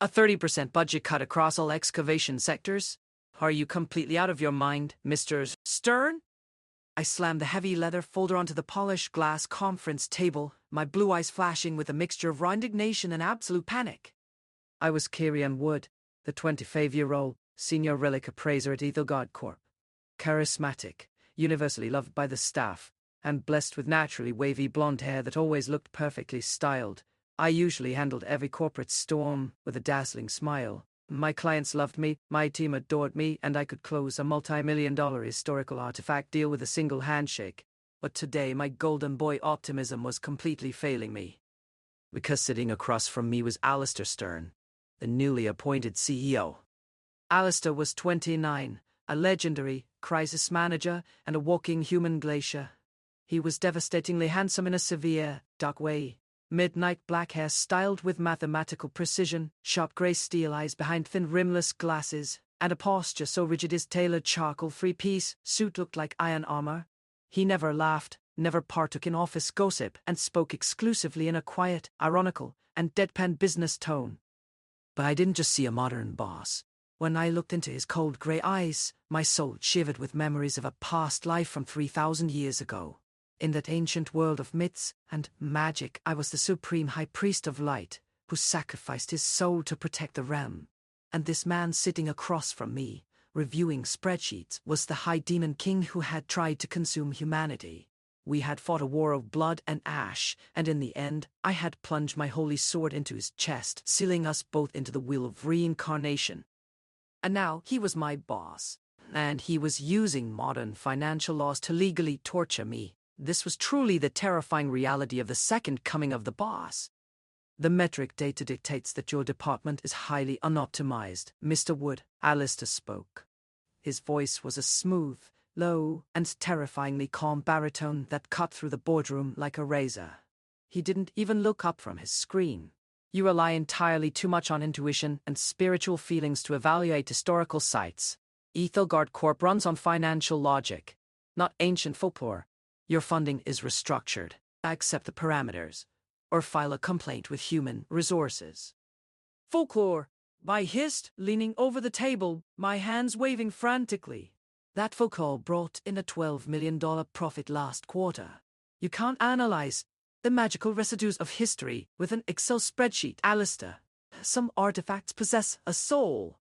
A 30% budget cut across all excavation sectors? Are you completely out of your mind, Mr. Stern? I slammed the heavy leather folder onto the polished glass conference table, my blue eyes flashing with a mixture of raw indignation and absolute panic. I was Kyrian Wood, the 25-year-old senior relic appraiser at Ethelgard Corp. Charismatic, universally loved by the staff, and blessed with naturally wavy blonde hair that always looked perfectly styled. I usually handled every corporate storm with a dazzling smile. My clients loved me, my team adored me, and I could close a multi-million-dollar historical artifact deal with a single handshake. But today my golden boy optimism was completely failing me. Because sitting across from me was Alister Stern, the newly appointed CEO. Alister was 29, a legendary crisis manager and a walking human glacier. He was devastatingly handsome in a severe, dark way. Midnight black hair styled with mathematical precision, sharp grey steel eyes behind thin rimless glasses, and a posture so rigid his tailored charcoal three-piece suit looked like iron armor. He never laughed, never partook in office gossip, and spoke exclusively in a quiet, ironical, and deadpan business tone. But I didn't just see a modern boss. When I looked into his cold grey eyes, my soul shivered with memories of a past life from 3,000 years ago. In that ancient world of myths and magic, I was the supreme high priest of light, who sacrificed his soul to protect the realm. And this man sitting across from me, reviewing spreadsheets, was the High Demon King who had tried to consume humanity. We had fought a war of blood and ash, and in the end, I had plunged my holy sword into his chest, sealing us both into the wheel of reincarnation. And now he was my boss, and he was using modern financial laws to legally torture me. This was truly the terrifying reality of the second coming of the boss. The metric data dictates that your department is highly unoptimized, Mr. Wood, Alister spoke. His voice was a smooth, low, and terrifyingly calm baritone that cut through the boardroom like a razor. He didn't even look up from his screen. You rely entirely too much on intuition and spiritual feelings to evaluate historical sites. Ethelgard Corp runs on financial logic, not ancient folklore. Your funding is restructured. Accept the parameters, or file a complaint with human resources. Folklore, by hissed, leaning over the table, my hands waving frantically. That folklore brought in a $12 million profit last quarter. You can't analyze the magical residues of history with an Excel spreadsheet, Alister. Some artifacts possess a soul.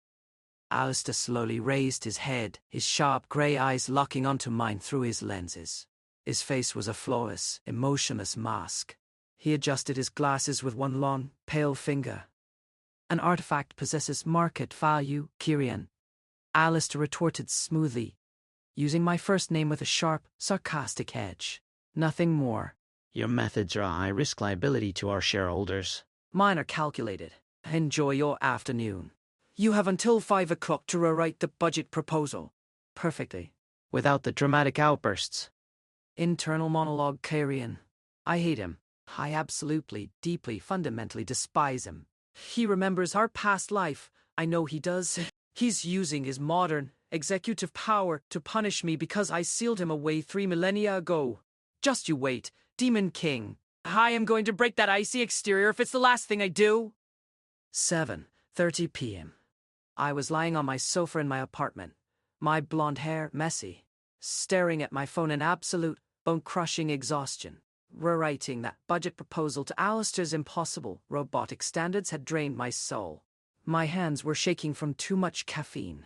Alister slowly raised his head, his sharp grey eyes locking onto mine through his lenses. His face was a flawless, emotionless mask. He adjusted his glasses with one long, pale finger. An artifact possesses market value, Kyrian. Alister retorted smoothly, using my first name with a sharp, sarcastic edge. Nothing more. Your methods are a high-risk liability to our shareholders. Mine are calculated. Enjoy your afternoon. You have until 5 o'clock to rewrite the budget proposal. Perfectly. Without the dramatic outbursts. Internal monologue Kyrian. I hate him. I absolutely, deeply, fundamentally despise him. He remembers our past life. I know he does. He's using his modern, executive power to punish me because I sealed him away 3 millennia ago. Just you wait, Demon King. I am going to break that icy exterior if it's the last thing I do. 7:30 p.m. I was lying on my sofa in my apartment, my blonde hair messy, staring at my phone in absolute, bone-crushing exhaustion. Rewriting that budget proposal to Alister's impossible robotic standards had drained my soul. My hands were shaking from too much caffeine.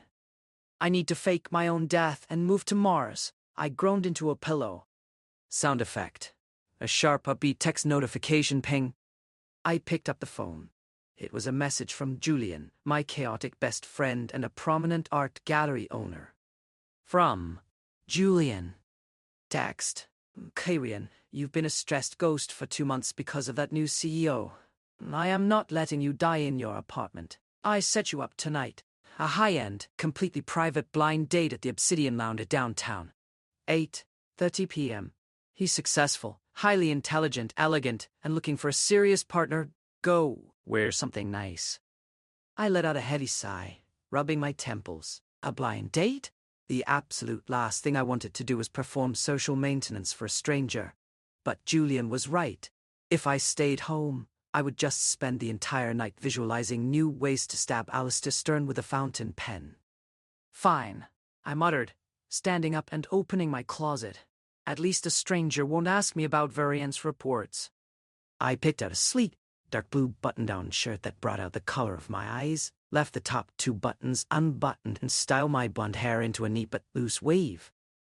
I need to fake my own death and move to Mars. I groaned into a pillow. Sound effect. A sharp upbeat text notification ping. I picked up the phone. It was a message from Julian, my chaotic best friend and a prominent art gallery owner. From Julian. Text. Kyrian, you've been a stressed ghost for 2 months because of that new CEO. I am not letting you die in your apartment. I set you up tonight. A high-end, completely private blind date at the Obsidian Lounge downtown. 8:30 p.m. He's successful, highly intelligent, elegant, and looking for a serious partner. Go. Wear something nice. I let out a heavy sigh, rubbing my temples. A blind date? The absolute last thing I wanted to do was perform social maintenance for a stranger. But Julian was right. If I stayed home, I would just spend the entire night visualizing new ways to stab Alister Stern with a fountain pen. Fine, I muttered, standing up and opening my closet. At least a stranger won't ask me about variance reports. I picked out a sleek, dark blue button-down shirt that brought out the color of my eyes, left the top 2 buttons unbuttoned, and styled my blonde hair into a neat but loose wave.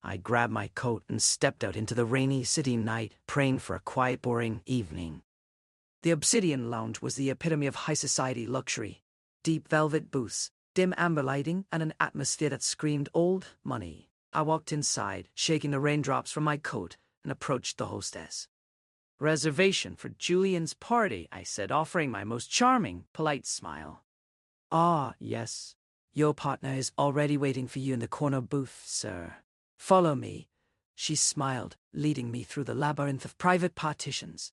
I grabbed my coat and stepped out into the rainy city night, praying for a quiet, boring evening. The Obsidian Lounge was the epitome of high society luxury. Deep velvet booths, dim amber lighting, and an atmosphere that screamed old money. I walked inside, shaking the raindrops from my coat, and approached the hostess. "Reservation for Julian's party," I said, offering my most charming, polite smile. "Ah, yes. Your partner is already waiting for you in the corner booth, sir. Follow me." She smiled, leading me through the labyrinth of private partitions.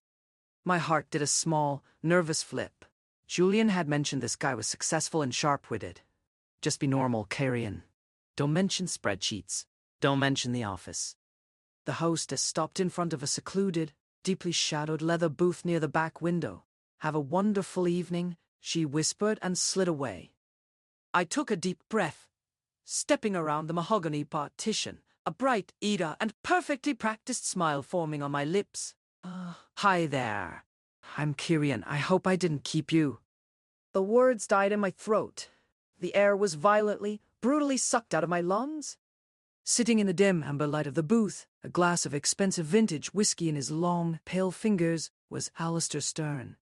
My heart did a small, nervous flip. Julian had mentioned this guy was successful and sharp-witted. Just be normal, Kyrian. Don't mention spreadsheets. Don't mention the office. The hostess stopped in front of a secluded, deeply shadowed leather booth near the back window. "Have a wonderful evening," she whispered and slid away. I took a deep breath, stepping around the mahogany partition, a bright, eager, and perfectly practiced smile forming on my lips. "Hi there. I'm Kyrian. I hope I didn't keep you." The words died in my throat. The air was violently, brutally sucked out of my lungs. Sitting in the dim amber light of the booth, a glass of expensive vintage whiskey in his long, pale fingers, was Alister Stern.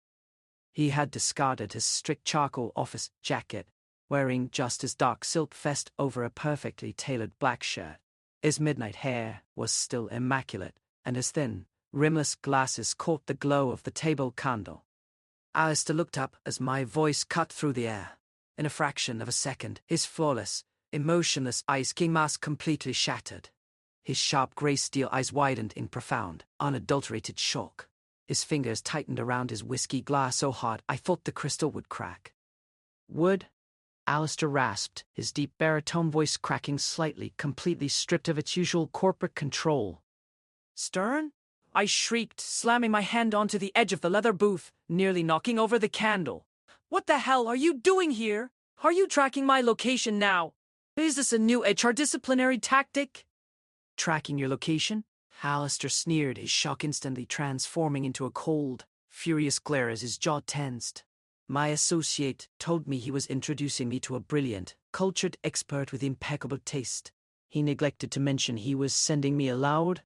He had discarded his strict charcoal office jacket, wearing just his dark silk vest over a perfectly tailored black shirt. His midnight hair was still immaculate, and his thin, rimless glasses caught the glow of the table candle. Alister looked up as my voice cut through the air. In a fraction of a second, his flawless, emotionless ice-king mask completely shattered. His sharp grey steel eyes widened in profound, unadulterated shock. His fingers tightened around his whiskey glass so hard I thought the crystal would crack. "Would?" Alister rasped, his deep baritone voice cracking slightly, completely stripped of its usual corporate control. "Stern?" I shrieked, slamming my hand onto the edge of the leather booth, nearly knocking over the candle. "What the hell are you doing here? Are you tracking my location now? Is this a new HR disciplinary tactic?" "Tracking your location?" Alister sneered, his shock instantly transforming into a cold, furious glare as his jaw tensed. "My associate told me he was introducing me to a brilliant, cultured expert with impeccable taste. He neglected to mention he was sending me a loud,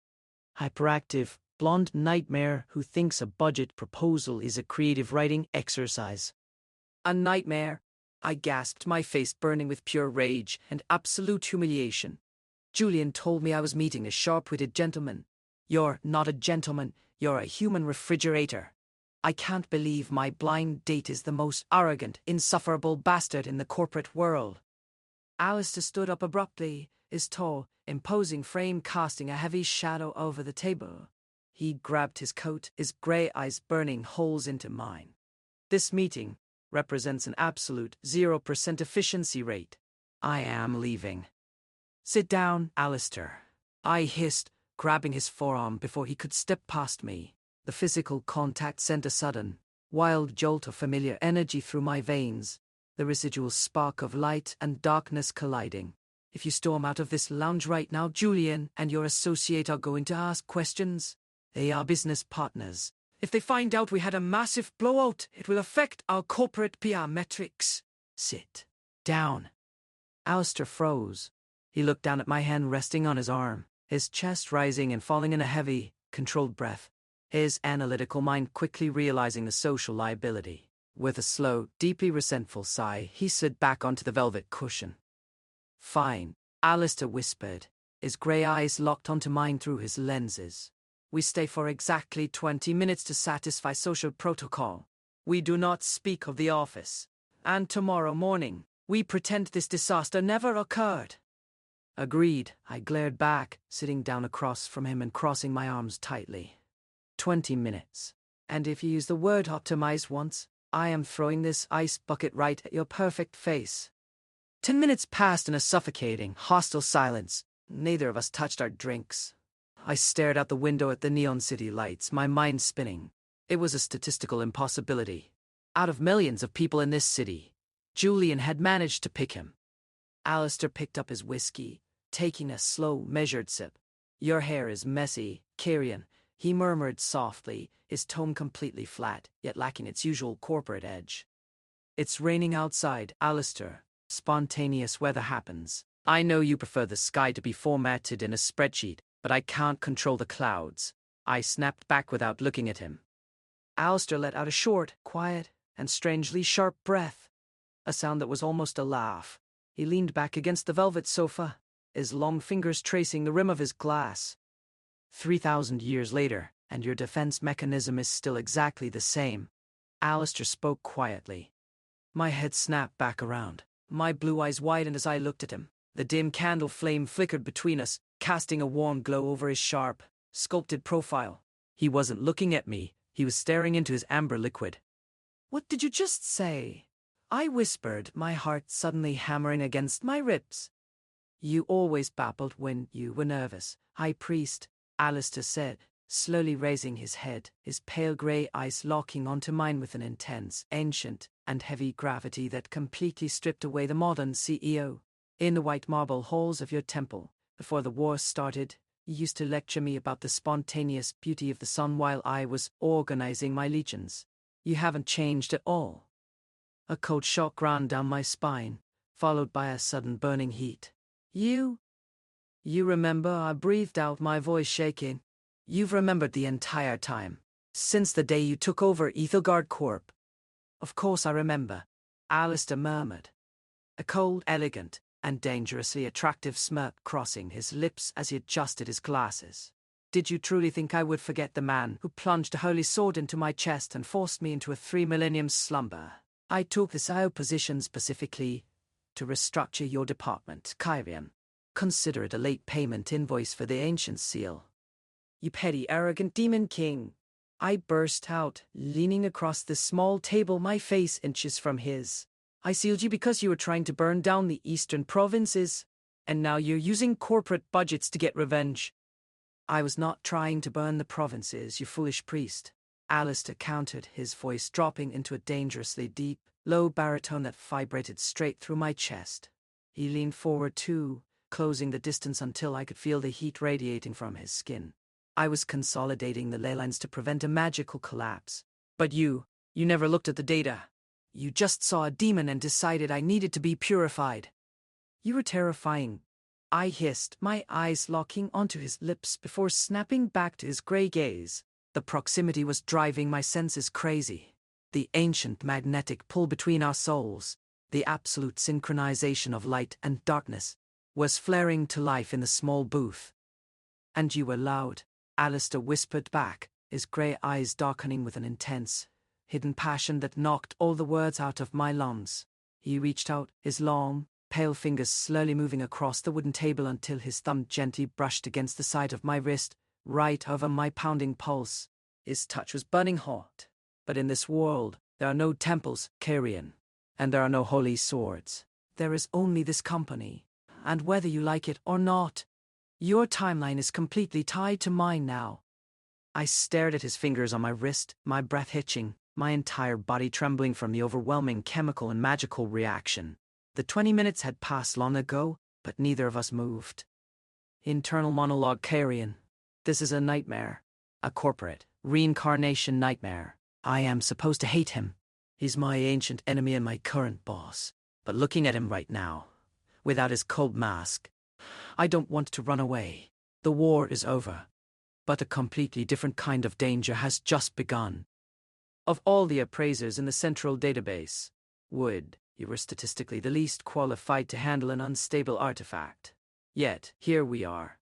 hyperactive, blonde nightmare who thinks a budget proposal is a creative writing exercise." "A nightmare?" I gasped, my face burning with pure rage and absolute humiliation. "Julian told me I was meeting a sharp-witted gentleman. You're not a gentleman, you're a human refrigerator. I can't believe my blind date is the most arrogant, insufferable bastard in the corporate world." Alister stood up abruptly, his tall, imposing frame casting a heavy shadow over the table. He grabbed his coat, his grey eyes burning holes into mine. "This meeting represents an absolute 0% efficiency rate. I am leaving." "Sit down, Alister," I hissed, grabbing his forearm before he could step past me. The physical contact sent a sudden, wild jolt of familiar energy through my veins, the residual spark of light and darkness colliding. "If you storm out of this lounge right now, Julian and your associate are going to ask questions. They are business partners. If they find out we had a massive blowout, it will affect our corporate PR metrics. Sit down." Alister froze. He looked down at my hand resting on his arm, his chest rising and falling in a heavy, controlled breath, his analytical mind quickly realizing the social liability. With a slow, deeply resentful sigh, he slid back onto the velvet cushion. "Fine," Alister whispered, his grey eyes locked onto mine through his lenses. "We stay for exactly 20 minutes to satisfy social protocol. We do not speak of the office. And tomorrow morning, we pretend this disaster never occurred." "Agreed," I glared back, sitting down across from him and crossing my arms tightly. 20 minutes. And if you use the word optimize once, I am throwing this ice bucket right at your perfect face. 10 minutes passed in a suffocating, hostile silence. Neither of us touched our drinks. I stared out the window at the neon city lights, my mind spinning. It was a statistical impossibility. Out of millions of people in this city, Julian had managed to pick him. Alister picked up his whiskey, taking a slow, measured sip. "Your hair is messy, Kyrian," he murmured softly, his tone completely flat, yet lacking its usual corporate edge. "It's raining outside, Alister. Spontaneous weather happens. I know you prefer the sky to be formatted in a spreadsheet, but I can't control the clouds." I snapped back without looking at him. Alister let out a short, quiet, and strangely sharp breath, a sound that was almost a laugh. He leaned back against the velvet sofa, his long fingers tracing the rim of his glass. 3,000 years later, and your defense mechanism is still exactly the same. Alister spoke quietly. My head snapped back around. My blue eyes widened as I looked at him. The dim candle flame flickered between us, casting a warm glow over his sharp, sculpted profile. He wasn't looking at me, he was staring into his amber liquid. "What did you just say?" I whispered, my heart suddenly hammering against my ribs. "You always babbled when you were nervous, High Priest," Alister said, slowly raising his head, his pale grey eyes locking onto mine with an intense, ancient, and heavy gravity that completely stripped away the modern CEO. "In the white marble halls of your temple, before the war started, you used to lecture me about the spontaneous beauty of the sun while I was organizing my legions. You haven't changed at all." A cold shock ran down my spine, followed by a sudden burning heat. You remember?" I breathed out, my voice shaking. "You've remembered the entire time. Since the day you took over Ethelgard Corp." "Of course I remember," Alister murmured. A cold, elegant, and dangerously attractive smirk crossing his lips as he adjusted his glasses. "Did you truly think I would forget the man who plunged a holy sword into my chest and forced me into a 3 millennium slumber? I took this IO position specifically to restructure your department, Kyrian. Consider it a late payment invoice for the ancient seal." "You petty, arrogant Demon King," I burst out, leaning across the small table, my face inches from his. "I sealed you because you were trying to burn down the eastern provinces, and now you're using corporate budgets to get revenge." "I was not trying to burn the provinces, you foolish priest," Alister countered, his voice dropping into a dangerously deep, low baritone that vibrated straight through my chest. He leaned forward too, closing the distance until I could feel the heat radiating from his skin. "I was consolidating the ley lines to prevent a magical collapse. But you never looked at the data. You just saw a demon and decided I needed to be purified." "You were terrifying," I hissed, my eyes locking onto his lips before snapping back to his grey gaze. The proximity was driving my senses crazy. The ancient magnetic pull between our souls, the absolute synchronization of light and darkness, was flaring to life in the small booth. "And you were loud," Alister whispered back, his grey eyes darkening with an intense, hidden passion that knocked all the words out of my lungs. He reached out, his long, pale fingers slowly moving across the wooden table until his thumb gently brushed against the side of my wrist, right over my pounding pulse. His touch was burning hot. "But in this world, there are no temples, Kyrian, and there are no holy swords. There is only this company, and whether you like it or not, your timeline is completely tied to mine now." I stared at his fingers on my wrist, my breath hitching, my entire body trembling from the overwhelming chemical and magical reaction. The 20 minutes had passed long ago, but neither of us moved. Internal monologue. Kyrian. This is a nightmare. A corporate, reincarnation nightmare. I am supposed to hate him. He's my ancient enemy and my current boss. But looking at him right now, without his cold mask, I don't want to run away. The war is over. But a completely different kind of danger has just begun. Of all the appraisers in the central database, you were statistically the least qualified to handle an unstable artifact. Yet, here we are.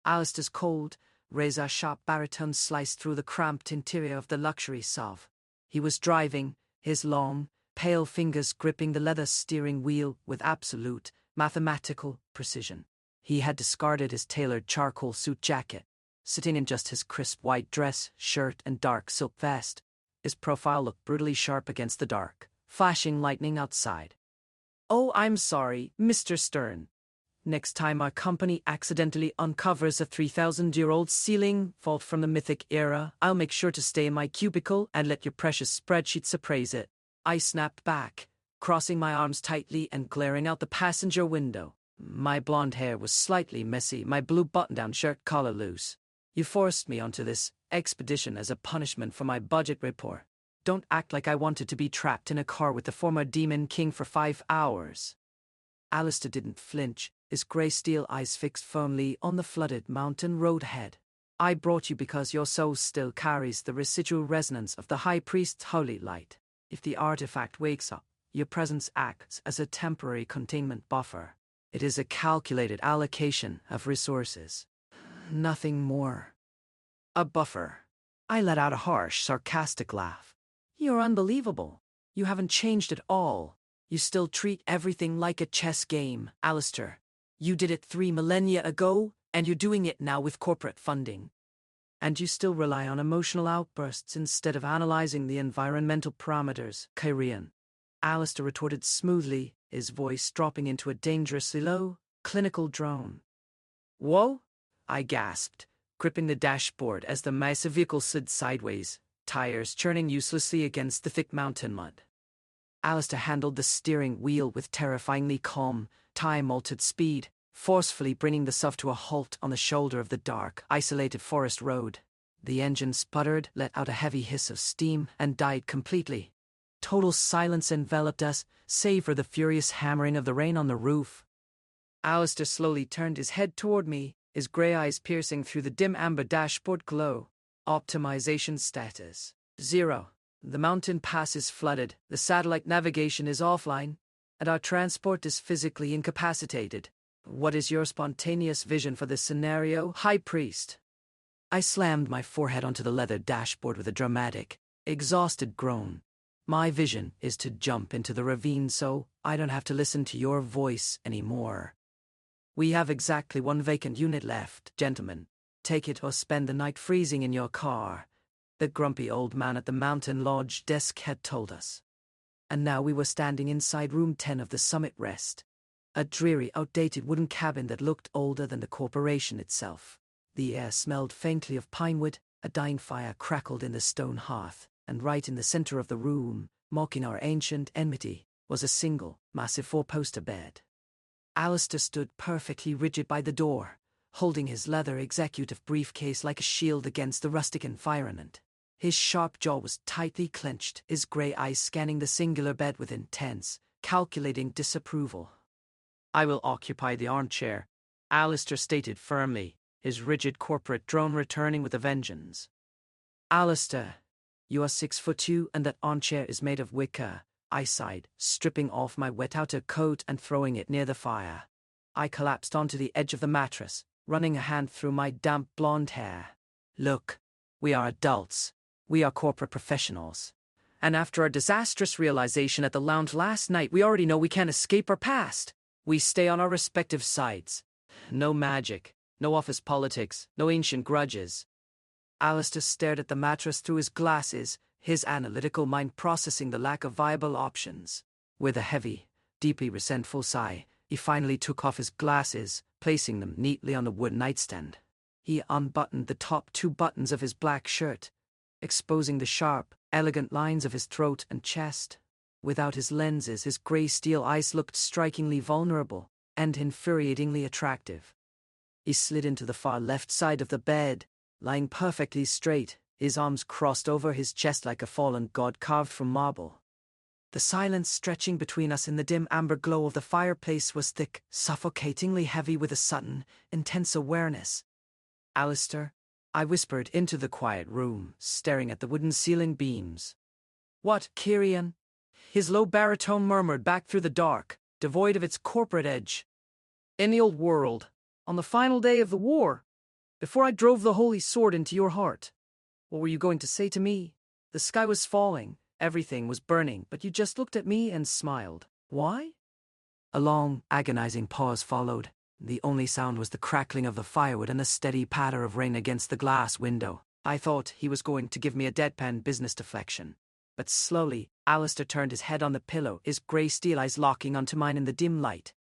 Alister's cold, razor-sharp baritone sliced through the cramped interior of the luxury Sov. He was driving, his long, pale fingers gripping the leather steering wheel with absolute, mathematical precision. He had discarded his tailored charcoal suit jacket, sitting in just his crisp white dress, shirt, and dark silk vest. His profile looked brutally sharp against the dark, flashing lightning outside. "Oh, I'm sorry, Mr. Stern. Next time our company accidentally uncovers a 3,000-year-old ceiling vault from the mythic era, I'll make sure to stay in my cubicle and let your precious spreadsheets appraise it. I snapped back, crossing my arms tightly and glaring out the passenger window. My blonde hair was slightly messy, my blue button-down shirt collar loose. You forced me onto this expedition as a punishment for my budget report. Don't act like I wanted to be trapped in a car with the former Demon King for 5 hours. Alister didn't flinch, his grey steel eyes fixed firmly on the flooded mountain road ahead. I brought you because your soul still carries the residual resonance of the High Priest's holy light. If the artifact wakes up, your presence acts as a temporary containment buffer. It is a calculated allocation of resources. Nothing more. A buffer. I let out a harsh, sarcastic laugh. You're unbelievable. You haven't changed at all. You still treat everything like a chess game, Alister. You did it 3 millennia ago, and you're doing it now with corporate funding. And you still rely on emotional outbursts instead of analyzing the environmental parameters, Kyrian. Alister retorted smoothly, his voice dropping into a dangerously low, clinical drone. Whoa? I gasped, gripping the dashboard as the massive vehicle slid sideways, tires churning uselessly against the thick mountain mud. Alister handled the steering wheel with terrifyingly calm, time-altered speed, forcefully bringing the SUV to a halt on the shoulder of the dark, isolated forest road. The engine sputtered, let out a heavy hiss of steam, and died completely. Total silence enveloped us, save for the furious hammering of the rain on the roof. Alister slowly turned his head toward me, his grey eyes piercing through the dim amber dashboard glow. Optimization status: 0. The mountain pass is flooded, the satellite navigation is offline, and our transport is physically incapacitated. What is your spontaneous vision for this scenario, High Priest? I slammed my forehead onto the leather dashboard with a dramatic, exhausted groan. My vision is to jump into the ravine so I don't have to listen to your voice anymore. We have exactly 1 vacant unit left, gentlemen. Take it or spend the night freezing in your car, the grumpy old man at the Mountain Lodge desk had told us. And now we were standing inside room 10 of the Summit Rest, a dreary, outdated wooden cabin that looked older than the corporation itself. The air smelled faintly of pinewood, a dying fire crackled in the stone hearth, and right in the center of the room, mocking our ancient enmity, was a single, massive 4-poster bed. Alister stood perfectly rigid by the door, holding his leather executive briefcase like a shield against the rustic environment. His sharp jaw was tightly clenched, his grey eyes scanning the singular bed with intense, calculating disapproval. I will occupy the armchair, Alister stated firmly, his rigid corporate drone returning with a vengeance. Alister, you are 6'2" and that armchair is made of wicker, I sighed, stripping off my wet outer coat and throwing it near the fire. I collapsed onto the edge of the mattress, running a hand through my damp blonde hair. Look, we are adults. We are corporate professionals. And after our disastrous realization at the lounge last night, we already know we can't escape our past. We stay on our respective sides. No magic, no office politics, no ancient grudges. Alister stared at the mattress through his glasses, his analytical mind processing the lack of viable options. With a heavy, deeply resentful sigh, he finally took off his glasses, placing them neatly on the wood nightstand. He unbuttoned the top 2 buttons of his black shirt, exposing the sharp, elegant lines of his throat and chest. Without his lenses, his grey steel eyes looked strikingly vulnerable and infuriatingly attractive. He slid into the far left side of the bed, lying perfectly straight, his arms crossed over his chest like a fallen god carved from marble. The silence stretching between us in the dim amber glow of the fireplace was thick, suffocatingly heavy with a sudden, intense awareness. Alister, I whispered into the quiet room, staring at the wooden ceiling beams. What, Kyrian? His low baritone murmured back through the dark, devoid of its corporate edge. In the old world, on the final day of the war, before I drove the holy sword into your heart, what were you going to say to me? The sky was falling, everything was burning, but you just looked at me and smiled. Why? A long, agonizing pause followed. The only sound was the crackling of the firewood and the steady patter of rain against the glass window. I thought he was going to give me a deadpan business deflection. But slowly, Alister turned his head on the pillow, his grey steel eyes locking onto mine in the dim light.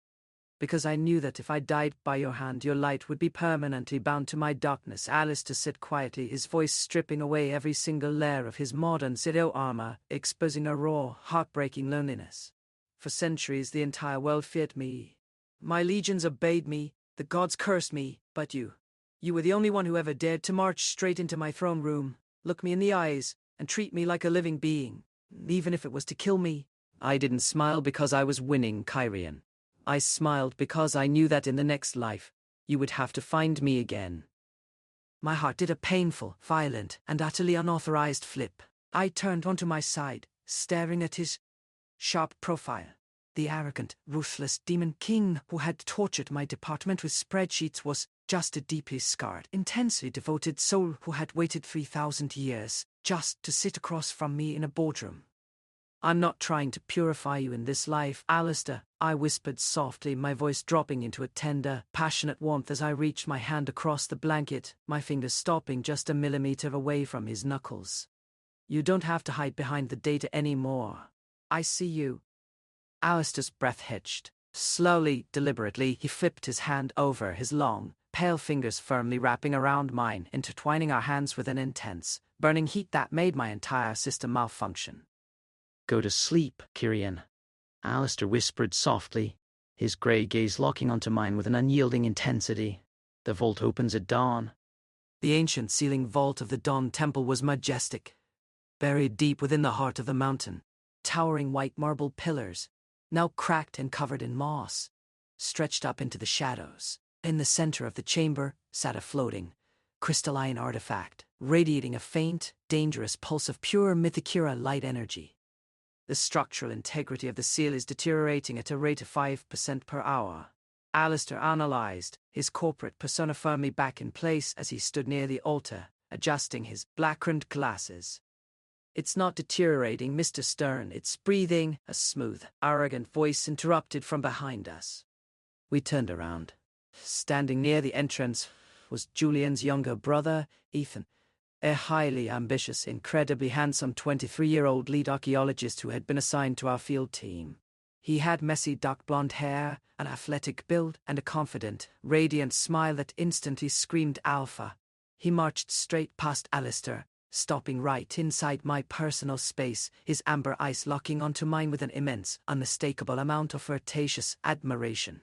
Because I knew that if I died by your hand, your light would be permanently bound to my darkness. Alister sat quietly, his voice stripping away every single layer of his modern pseudo armor, exposing a raw, heartbreaking loneliness. For centuries, the entire world feared me. My legions obeyed me, the gods cursed me, but you were the only one who ever dared to march straight into my throne room, look me in the eyes, and treat me like a living being, even if it was to kill me. I didn't smile because I was winning, Kyrian. I smiled because I knew that in the next life, you would have to find me again. My heart did a painful, violent, and utterly unauthorized flip. I turned onto my side, staring at his sharp profile. The arrogant, ruthless Demon King who had tortured my department with spreadsheets was just a deeply scarred, intensely devoted soul who had waited 3,000 years just to sit across from me in a boardroom. I'm not trying to purify you in this life, Alister, I whispered softly, my voice dropping into a tender, passionate warmth as I reached my hand across the blanket, my fingers stopping just a millimeter away from his knuckles. You don't have to hide behind the data anymore. I see you. Alister's breath hitched. Slowly, deliberately, he flipped his hand over his long, pale fingers firmly wrapping around mine, intertwining our hands with an intense, burning heat that made my entire system malfunction. Go to sleep, Kyrian. Alister whispered softly, his grey gaze locking onto mine with an unyielding intensity. The vault opens at dawn. The ancient ceiling vault of the Dawn Temple was majestic. Buried deep within the heart of the mountain, towering white marble pillars, now cracked and covered in moss, stretched up into the shadows. In the center of the chamber sat a floating, crystalline artifact, radiating a faint, dangerous pulse of pure Mythikira light energy. The structural integrity of the seal is deteriorating at a rate of 5% per hour. Alister analyzed, his corporate persona firmly back in place as he stood near the altar, adjusting his black-rimmed glasses. It's not deteriorating, Mr. Stern, it's breathing, a smooth, arrogant voice interrupted from behind us. We turned around. Standing near the entrance was Julian's younger brother, Ethan, a highly ambitious, incredibly handsome 23-year-old lead archaeologist who had been assigned to our field team. He had messy dark blonde hair, an athletic build, and a confident, radiant smile that instantly screamed alpha. He marched straight past Alister, stopping right inside my personal space, his amber eyes locking onto mine with an immense, unmistakable amount of flirtatious admiration.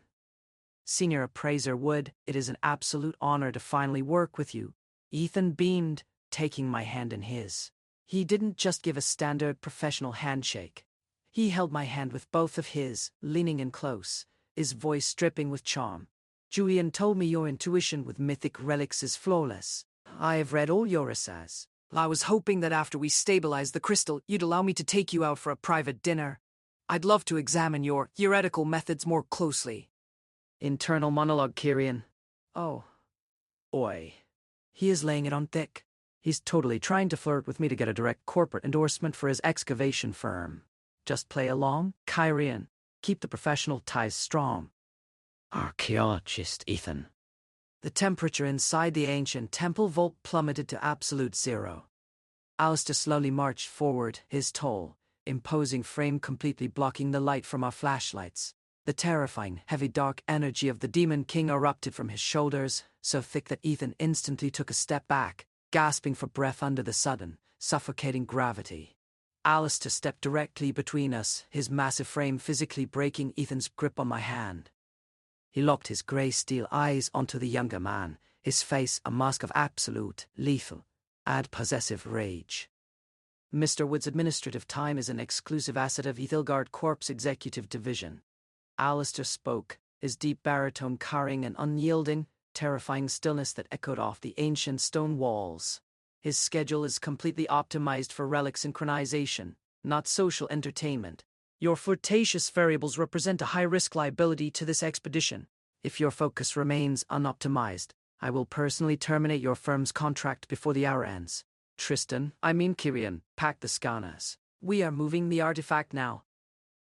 Senior Appraiser Wood, it is an absolute honor to finally work with you. Ethan beamed, taking my hand in his. He didn't just give a standard professional handshake. He held my hand with both of his, leaning in close, his voice dripping with charm. Julian told me your intuition with mythic relics is flawless. I have read all your essays. I was hoping that after we stabilize the crystal, you'd allow me to take you out for a private dinner. I'd love to examine your theoretical methods more closely. Internal monologue, Kyrian. Oh. Oi. He is laying it on thick. He's totally trying to flirt with me to get a direct corporate endorsement for his excavation firm. Just play along, Kyrian. Keep the professional ties strong. Archaeologist, Ethan. The temperature inside the ancient temple vault plummeted to absolute zero. Alister slowly marched forward, his tall, imposing frame completely blocking the light from our flashlights. The terrifying, heavy dark energy of the Demon King erupted from his shoulders, so thick that Ethan instantly took a step back, gasping for breath under the sudden, suffocating gravity. Alister stepped directly between us, his massive frame physically breaking Ethan's grip on my hand. He locked his grey steel eyes onto the younger man, his face a mask of absolute, lethal, possessive rage. Mr. Wood's administrative time is an exclusive asset of Ethilgard Corp's executive division. Alister spoke, his deep baritone carrying an unyielding, terrifying stillness that echoed off the ancient stone walls. His schedule is completely optimized for relic synchronization, not social entertainment. Your flirtatious variables represent a high-risk liability to this expedition. If your focus remains unoptimized, I will personally terminate your firm's contract before the hour ends. Kyrian, pack the scanners. We are moving the artifact now.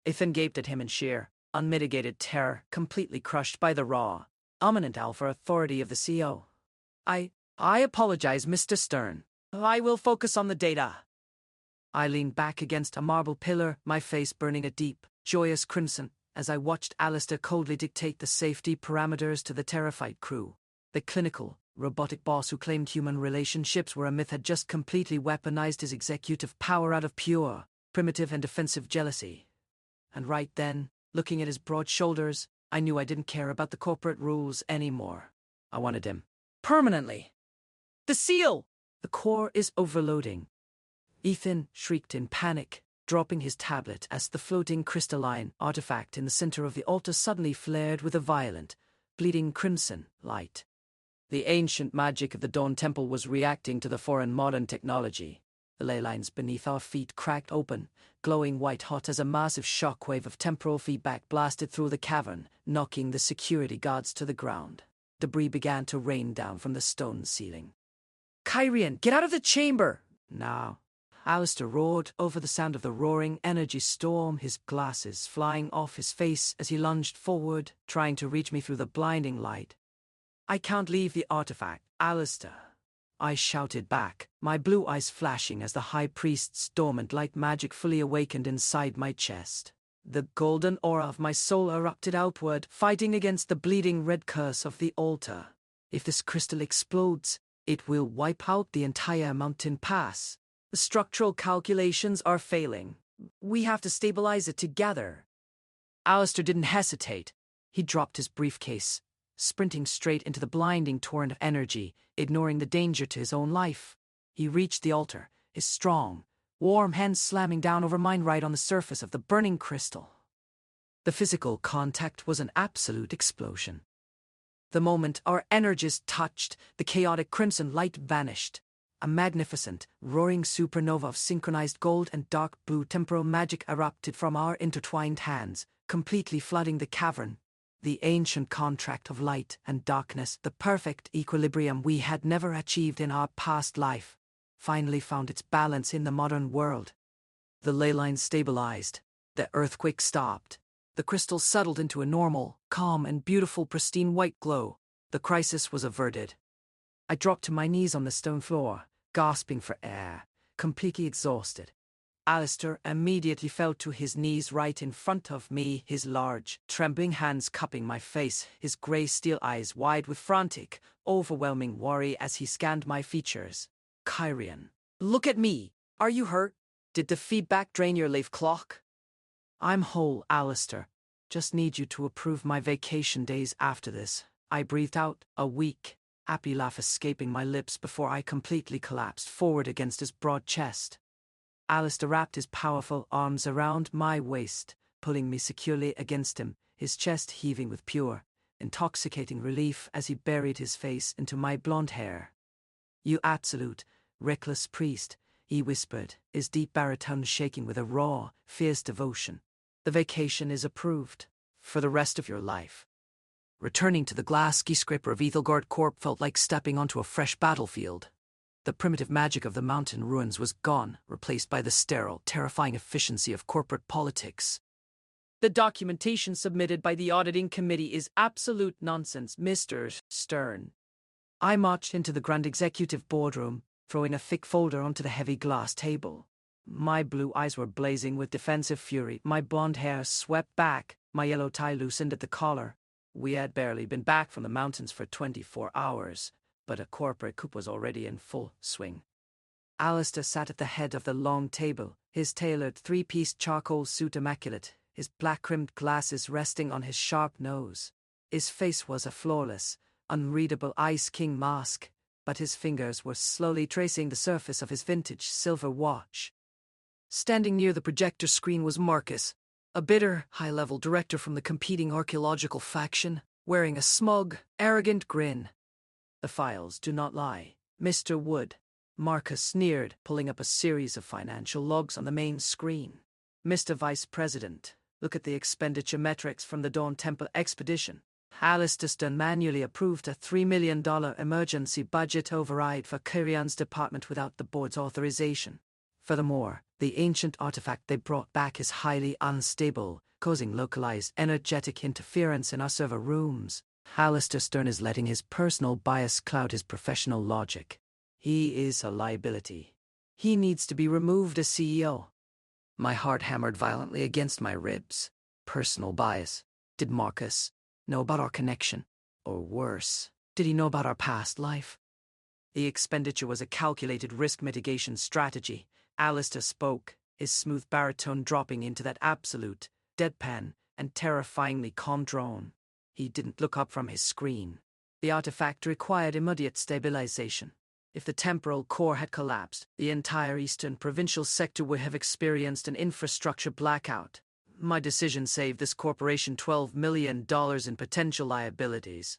Ethan gaped at him in sheer, unmitigated terror, completely crushed by the raw, dominant alpha authority of the CO. I apologize, Mr. Stern. I will focus on the data. I leaned back against a marble pillar, my face burning a deep, joyous crimson. as I watched Alister coldly dictate the safety parameters to the terrified crew. The clinical, robotic boss who claimed human relationships were a myth had just completely weaponized his executive power out of pure, primitive and defensive jealousy. And right then, looking at his broad shoulders, I knew I didn't care about the corporate rules anymore. I wanted him. Permanently. The seal! The core is overloading. Ethan shrieked in panic, dropping his tablet as the floating crystalline artifact in the center of the altar suddenly flared with a violent, bleeding crimson light. The ancient magic of the Dawn Temple was reacting to the foreign modern technology. The ley lines beneath our feet cracked open, glowing white-hot as a massive shockwave of temporal feedback blasted through the cavern, knocking the security guards to the ground. Debris began to rain down from the stone ceiling. "Kyrian, get out of the chamber! Now!" Alister roared over the sound of the roaring energy storm, his glasses flying off his face as he lunged forward, trying to reach me through the blinding light. "I can't leave the artifact, Alister," I shouted back, my blue eyes flashing as the High Priest's dormant light magic fully awakened inside my chest. The golden aura of my soul erupted outward, fighting against the bleeding red curse of the altar. If this crystal explodes, it will wipe out the entire mountain pass. The structural calculations are failing. We have to stabilize it together. Alister didn't hesitate. He dropped his briefcase, sprinting straight into the blinding torrent of energy, ignoring the danger to his own life. He reached the altar, his strong, warm hands slamming down over mine right on the surface of the burning crystal. The physical contact was an absolute explosion. The moment our energies touched, the chaotic crimson light vanished. A magnificent, roaring supernova of synchronized gold and dark blue temporal magic erupted from our intertwined hands, completely flooding the cavern. The ancient contract of light and darkness, the perfect equilibrium we had never achieved in our past life, finally found its balance in the modern world. The ley lines stabilized. The earthquake stopped. The crystal settled into a normal, calm and beautiful pristine white glow. The crisis was averted. I dropped to my knees on the stone floor, gasping for air, completely exhausted. Alister immediately fell to his knees right in front of me, his large, trembling hands cupping my face, his grey steel eyes wide with frantic, overwhelming worry as he scanned my features. "Kyrian, look at me. Are you hurt? Did the feedback drain your life clock?" "I'm whole, Alister. Just need you to approve my vacation days after this." I breathed out, a weak, happy laugh escaping my lips before I completely collapsed forward against his broad chest. Alister wrapped his powerful arms around my waist, pulling me securely against him, his chest heaving with pure, intoxicating relief as he buried his face into my blonde hair. "You absolute, reckless priest," he whispered, his deep baritone shaking with a raw, fierce devotion. "The vacation is approved. For the rest of your life." Returning to the glass skyscraper of Ethelgard Corp felt like stepping onto a fresh battlefield. The primitive magic of the mountain ruins was gone, replaced by the sterile, terrifying efficiency of corporate politics. "The documentation submitted by the auditing committee is absolute nonsense, Mr. Stern." I marched into the Grand Executive boardroom, throwing a thick folder onto the heavy glass table. My blue eyes were blazing with defensive fury, my blonde hair swept back, my yellow tie loosened at the collar. We had barely been back from the mountains for 24 hours. But a corporate coup was already in full swing. Alister sat at the head of the long table, his tailored three-piece charcoal suit immaculate, his black-rimmed glasses resting on his sharp nose. His face was a flawless, unreadable Ice King mask, but his fingers were slowly tracing the surface of his vintage silver watch. Standing near the projector screen was Marcus, a bitter, high-level director from the competing archaeological faction, wearing a smug, arrogant grin. "The files do not lie, Mr. Wood," Marcus sneered, pulling up a series of financial logs on the main screen. "Mr. Vice President, look at the expenditure metrics from the Dawn Temple expedition. Alister manually approved a $3 million emergency budget override for Kyrian's department without the board's authorization. Furthermore, the ancient artifact they brought back is highly unstable, causing localized energetic interference in our server rooms. Alister Stern is letting his personal bias cloud his professional logic. He is a liability. He needs to be removed as CEO." My heart hammered violently against my ribs. personal bias. Did Marcus know about our connection? Or worse, did he know about our past life? The expenditure was a calculated risk mitigation strategy. Alister spoke, his smooth baritone dropping into that absolute, deadpan, and terrifyingly calm drone. He didn't look up from his screen. The artifact required immediate stabilization. If the temporal core had collapsed, the entire eastern provincial sector would have experienced an infrastructure blackout. My decision saved this corporation $12 million in potential liabilities.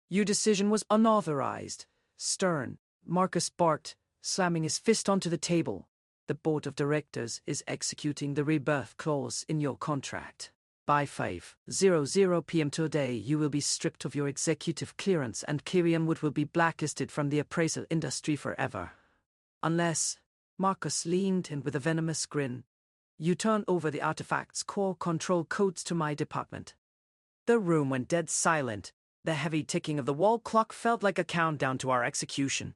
Your decision was unauthorized. Stern, Marcus barked, slamming his fist onto the table. The board of directors is executing the rebirth clause in your contract. By 5:00 p.m. today, you will be stripped of your executive clearance and Kyrian will be blacklisted from the appraisal industry forever. Unless, Marcus leaned in with a venomous grin, you turn over the artifact's core control codes to my department. The room went dead silent. The heavy ticking of the wall clock felt like a countdown to our execution.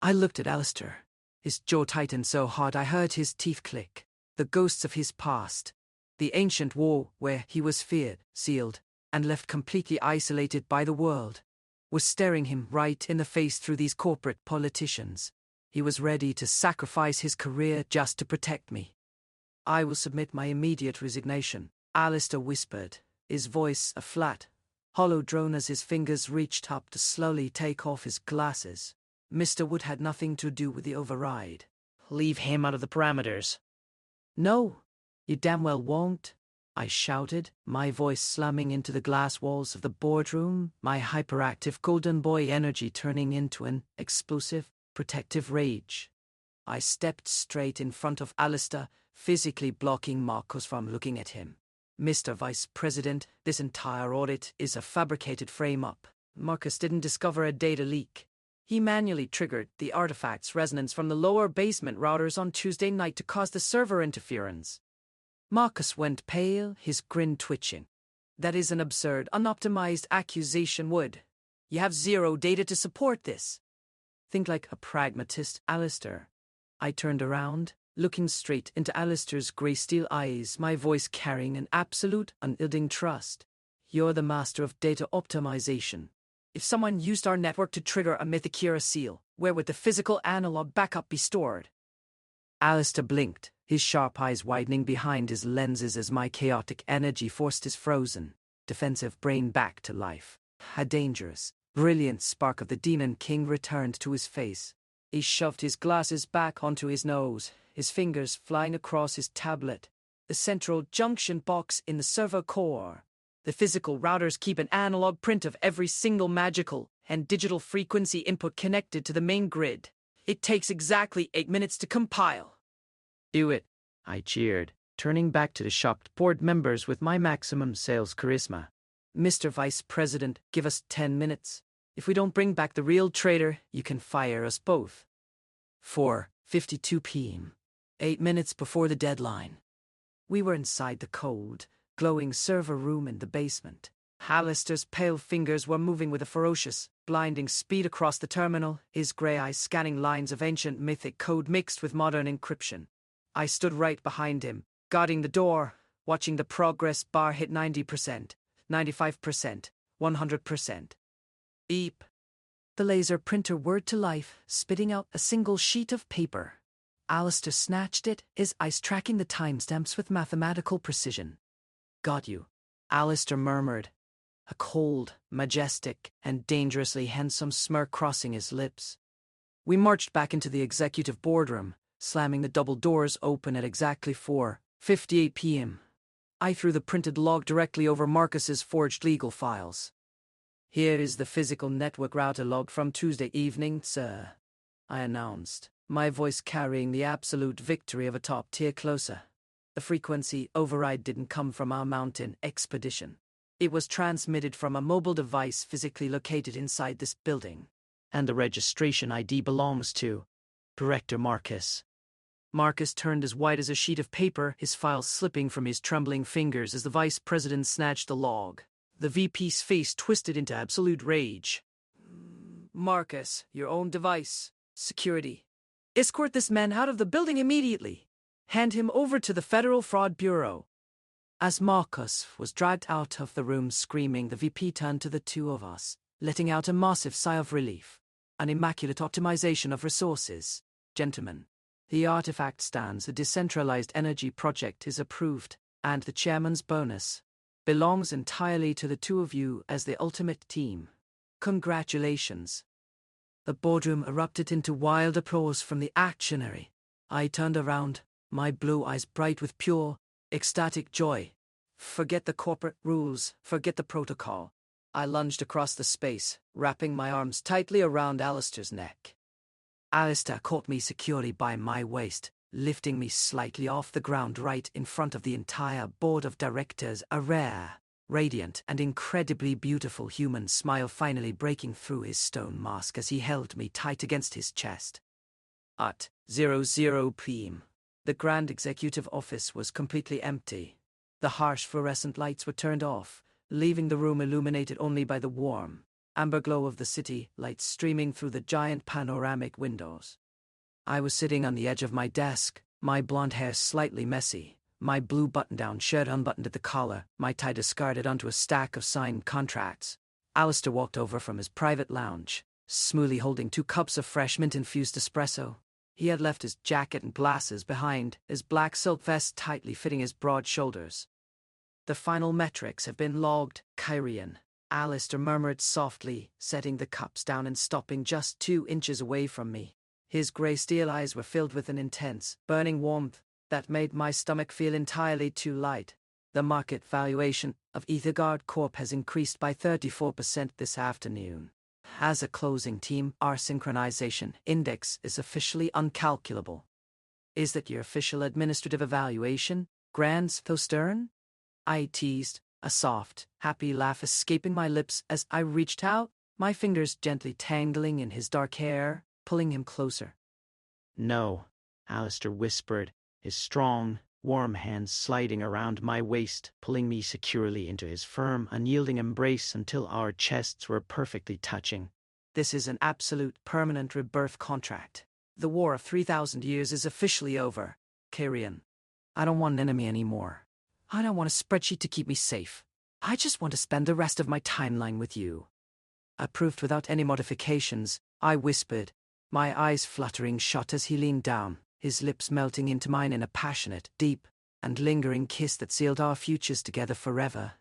I looked at Alister. His jaw tightened so hard I heard his teeth click. The ghosts of his past. The ancient war where he was feared, sealed, and left completely isolated by the world, was staring him right in the face through these corporate politicians. He was ready to sacrifice his career just to protect me. I will submit my immediate resignation, Alister whispered, his voice a flat, hollow drone as his fingers reached up to slowly take off his glasses. Mr. Wood had nothing to do with the override. Leave him out of the parameters. No, you damn well won't, I shouted, my voice slamming into the glass walls of the boardroom, my hyperactive golden boy energy turning into an explosive, protective rage. I stepped straight in front of Alister, physically blocking Marcus from looking at him. Mr. Vice President, this entire audit is a fabricated frame-up. Marcus didn't discover a data leak. He manually triggered the artifact's resonance from the lower basement routers on Tuesday night to cause the server interference. Marcus went pale, his grin twitching. That is an absurd, unoptimized accusation, Wood. You have zero data to support this. Think like a pragmatist, Alister. I turned around, looking straight into Alister's grey steel eyes, my voice carrying an absolute, unyielding trust. You're the master of data optimization. If someone used our network to trigger a Mythicura seal, where would the physical analog backup be stored? Alister blinked, his sharp eyes widening behind his lenses as my chaotic energy forced his frozen, defensive brain back to life. A dangerous, brilliant spark of the Demon King returned to his face. He shoved his glasses back onto his nose, his fingers flying across his tablet. The central junction box in the server core. The physical routers keep an analog print of every single magical and digital frequency input connected to the main grid. It takes exactly 8 minutes to compile. Do it, I cheered, turning back to the shocked board members with my maximum sales charisma. Mr. Vice President, give us 10 minutes. If we don't bring back the real traitor, you can fire us both. 4:52 p.m. 8 minutes before the deadline. We were inside the cold, glowing server room in the basement. Alister's pale fingers were moving with a ferocious, blinding speed across the terminal, his grey eyes scanning lines of ancient mythic code mixed with modern encryption. I stood right behind him, guarding the door, watching the progress bar hit 90%, 95%, 100%. Beep. The laser printer whirred to life, spitting out a single sheet of paper. Alister snatched it, his eyes tracking the timestamps with mathematical precision. Got you, Alister murmured, a cold, majestic, and dangerously handsome smirk crossing his lips. We marched back into the executive boardroom, slamming the double doors open at exactly 4:58 p.m. I threw the printed log directly over Marcus's forged legal files. Here is the physical network router log from Tuesday evening, sir, I announced, my voice carrying the absolute victory of a top-tier closer. The frequency override didn't come from our mountain expedition. It was transmitted from a mobile device physically located inside this building. And the registration ID belongs to Director Marcus. Marcus turned as white as a sheet of paper, his files slipping from his trembling fingers as the vice president snatched the log. The VP's face twisted into absolute rage. Marcus, your own device. Security. Escort this man out of the building immediately. Hand him over to the Federal Fraud Bureau. As Marcus was dragged out of the room screaming, the VP turned to the two of us, letting out a massive sigh of relief. An immaculate optimization of resources. Gentlemen, the artifact stands, the decentralized energy project is approved, and the chairman's bonus belongs entirely to the two of you as the ultimate team. Congratulations. The boardroom erupted into wild applause from the actionary. I turned around, my blue eyes bright with pure, ecstatic joy. Forget the corporate rules, forget the protocol. I lunged across the space, wrapping my arms tightly around Alister's neck. Alister caught me securely by my waist, lifting me slightly off the ground right in front of the entire board of directors, a rare, radiant and incredibly beautiful human smile finally breaking through his stone mask as he held me tight against his chest. At 00 p.m., the Grand Executive Office was completely empty. The harsh fluorescent lights were turned off, leaving the room illuminated only by the warm, amber glow of the city lights streaming through the giant panoramic windows. I was sitting on the edge of my desk, my blonde hair slightly messy, my blue button-down shirt unbuttoned at the collar, my tie discarded onto a stack of signed contracts. Alister walked over from his private lounge, smoothly holding 2 cups of fresh mint-infused espresso. He had left his jacket and glasses behind, his black silk vest tightly fitting his broad shoulders. The final metrics have been logged, Kyrian. Alister murmured softly, setting the cups down and stopping just 2 inches away from me. His grey steel eyes were filled with an intense, burning warmth that made my stomach feel entirely too light. The market valuation of Etherguard Corp has increased by 34% this afternoon. As a closing team, our synchronization index is officially uncalculable. Is that your official administrative evaluation, Grand Stern? I teased, a soft, happy laugh escaping my lips as I reached out, my fingers gently tangling in his dark hair, pulling him closer. No, Alister whispered, his strong, warm hands sliding around my waist, pulling me securely into his firm, unyielding embrace until our chests were perfectly touching. This is an absolute, permanent rebirth contract. The War of 3,000 Years is officially over, Kyrian. I don't want an enemy anymore. I don't want a spreadsheet to keep me safe. I just want to spend the rest of my timeline with you. Approved without any modifications, I whispered, my eyes fluttering shut as he leaned down, his lips melting into mine in a passionate, deep, and lingering kiss that sealed our futures together forever.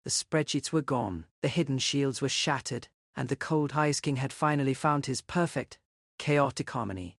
The spreadsheets were gone, the hidden shields were shattered, and the cold Ice King had finally found his perfect, chaotic harmony.